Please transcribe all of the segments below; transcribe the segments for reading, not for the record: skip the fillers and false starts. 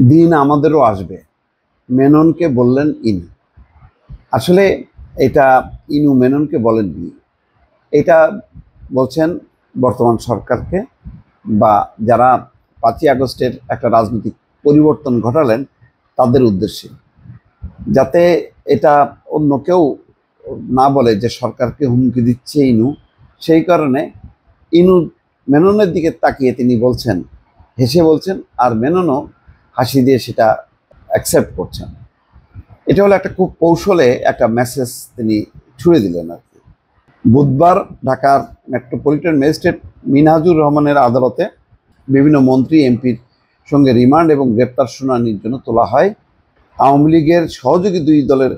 দিন আমাদেরও আসবে, মেননকে বললেন ইনু। আসলে এটা ইনু মেননকে বলেননি, এটা বলছেন বর্তমান সরকারকে বা যারা 5ই আগস্টের একটা রাজনৈতিক পরিবর্তন ঘটালেন তাদের উদ্দেশ্যে, যাতে এটা অন্য কেউ না বলে যে সরকারকে হুমকি দিচ্ছে ইনু। সেই কারণে ইনু মেননের দিকে তাকিয়ে তিনি বলছেন, হেসে বলছেন, আর মেননও হাসি দিয়ে সেটা অ্যাকসেপ্ট করছেন। এটা হলো একটা খুব কৌশলে একটা মেসেজ তিনি ছুড়ে দিলেন আর কি। বুধবার ঢাকার মেট্রোপলিটন ম্যাজিস্ট্রেট মিনহাজুর রহমানের আদালতে বিভিন্ন মন্ত্রী এমপির সঙ্গে রিমান্ড এবং গ্রেপ্তার শুনানির জন্য তোলা হয় আওয়ামী লীগের সহযোগী দুই দলের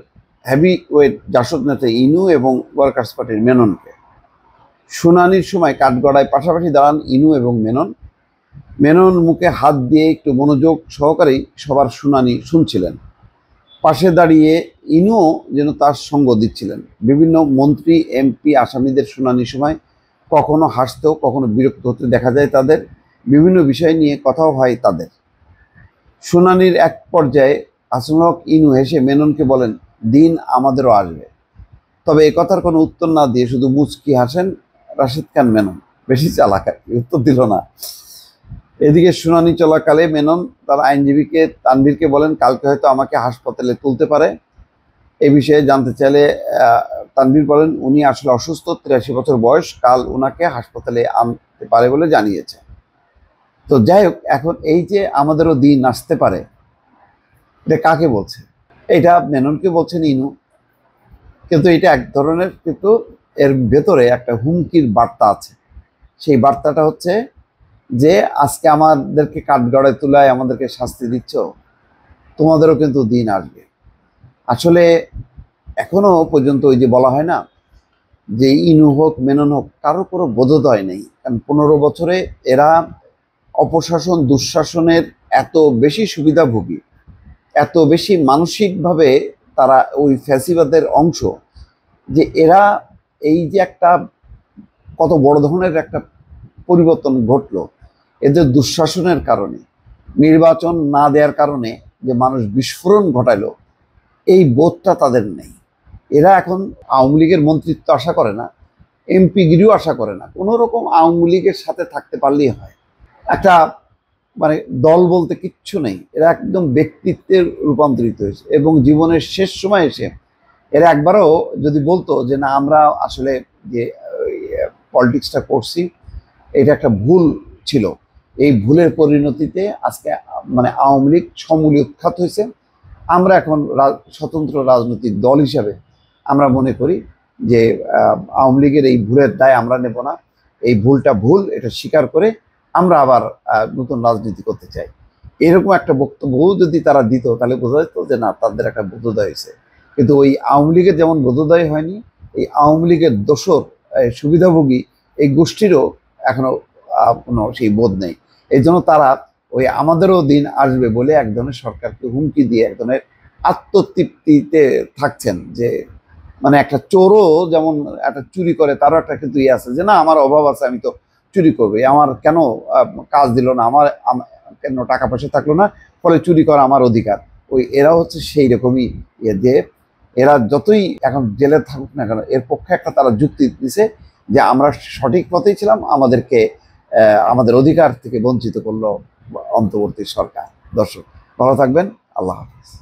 হেভিওয়েট জাসদ নেতা ইনু এবং ওয়ার্কার্স পার্টির মেননকে। শুনানির সময় কাঠগড়ায় পাশাপাশি দাঁড়ান ইনু এবং মেনন। মেনন মুখে হাত দিয়ে একটু মনোযোগ সহকারেই সবার শুনানি শুনছিলেন। পাশে দাঁড়িয়ে ইনুও যেন তার সঙ্গ দিচ্ছিলেন। বিভিন্ন মন্ত্রী এমপি আসামিদের শুনানির সময় কখনো হাসতেও কখনো বিরক্ত হতে দেখা যায় তাদের। বিভিন্ন বিষয় নিয়ে কথাও হয় তাদের। শুনানির এক পর্যায়ে হাসানুল হক ইনু হেসে মেননকে বলেন, দিন আমাদেরও আসবে। তবে এ কথার কোনো উত্তর না দিয়ে শুধু মুচকি হাসেন রাশেদ খান মেনন। বেশি চালাক আর কি, উত্তর দিল না। এদিকে শুনানি চলাকালে মেনন তার আইনজীবীকে তানভীরকে বলেন, কালকে হয়তো আমাকে হাসপাতালে তুলতে পারে। এ বিষয়ে জানতে চাইলে তানভীর বলেন, উনি আসলে অসুস্থ, 83 বছর বয়স, কাল ওনাকে হাসপাতালে আনতে পারে বলে জানিয়েছে। তো যাই হোক, এখন এই যে আমাদেরও দিন আসতে পারে, এটা কাকে বলছে? এটা মেননকে বলছেন ইনু, কিন্তু এটা এক ধরনের, কিন্তু এর ভেতরে একটা হুমকির বার্তা আছে। সেই বার্তাটা হচ্ছে যে আজকে আমাদেরকে কাঠগড়ায় তুলায় আমাদেরকে শাস্তি দিচ্ছ, তোমাদেরও কিন্তু দিন আসবে। আসলে এখনো পর্যন্ত ওই যে বলা হয় না যে ইনু হোক মেনন হোক, কারো কোনো বোধোদয় নেই। কারণ 15 বছরে এরা অপশাসন দুঃশাসনের এত বেশি সুবিধাভোগী, এত বেশি মানসিকভাবে তারা ওই ফ্যাসিবাদের অংশ, যে এরা এই যে একটা কত বড় ধরনের একটা পরিবর্তন ঘটলো এদের দুঃশাসনের কারণে, নির্বাচন না দেওয়ার কারণে যে মানুষ বিস্ফোরণ ঘটালো, এই বোধটা তাদের নেই। এরা এখন আওয়ামী লীগের মন্ত্রিত্ব আশা করে না, এমপিগিরিও আশা করে না, কোনো রকম আওয়ামী লীগের সাথে থাকতে পারলেই হয়। একটা মানে দল বলতে কিচ্ছু নেই, এরা একদম ব্যক্তিত্বের রূপান্তরিত হয়েছে। এবং জীবনের শেষ সময় এসে এরা একবারও যদি বলতো যে না, আমরা আসলে যে পলিটিক্সটা করছি এটা একটা ভুল ছিল, এই ভুলের পরিণতিতে আজকে মানে আওয়ামী লীগ সমূলে উৎখাত হয়েছে, আমরা এখন স্বতন্ত্র রাজনৈতিক দল হিসাবে আমরা মনে করি যে আওয়ামী লীগের এই ভুলের দায় আমরা নেব না, এই ভুলটা ভুল, এটা স্বীকার করে আমরা আবার নতুন রাজনীতি করতে চাই। এরকম একটা বক্তব্য যদি তারা দিত তাহলে বোঝা যেত যে না, তাদের একটা বোধোদয় হয়েছে। কিন্তু ওই আওয়ামী লীগের যেমন বোধোদয় হয়নি, এই আওয়ামী লীগের দোসর সুবিধাভোগী এই গোষ্ঠীরও এখনো কোনো সেই বোধ নেই। এই জন্য তারা ওই আমাদেরও দিন আসবে বলে এক ধরনের সরকারকে হুমকি দিয়ে এক ধরনের আত্মতৃপ্তিতে থাকছেন। যে মানে একটা চোরও যেমন একটা চুরি করে, তারও একটা কিন্তু ইয়ে আছে যে না, আমার অভাব আছে, আমি তো চুরি করবো, আমার কেন কাজ দিল না, আমার কেন টাকা পয়সা থাকলো না, ফলে চুরি করা আমার অধিকার। ওই এরা হচ্ছে সেই রকমই ইয়ে যে এরা যতই এখন জেলে থাকুক না কেন, এর পক্ষে একটা তারা যুক্তি দিছে যে আমরা সঠিক পথেই ছিলাম, আমাদেরকে আমাদের অধিকার থেকে বঞ্চিত করলো অন্তর্বর্তী সরকার। দর্শক ভালো থাকবেন, আল্লাহ হাফিজ।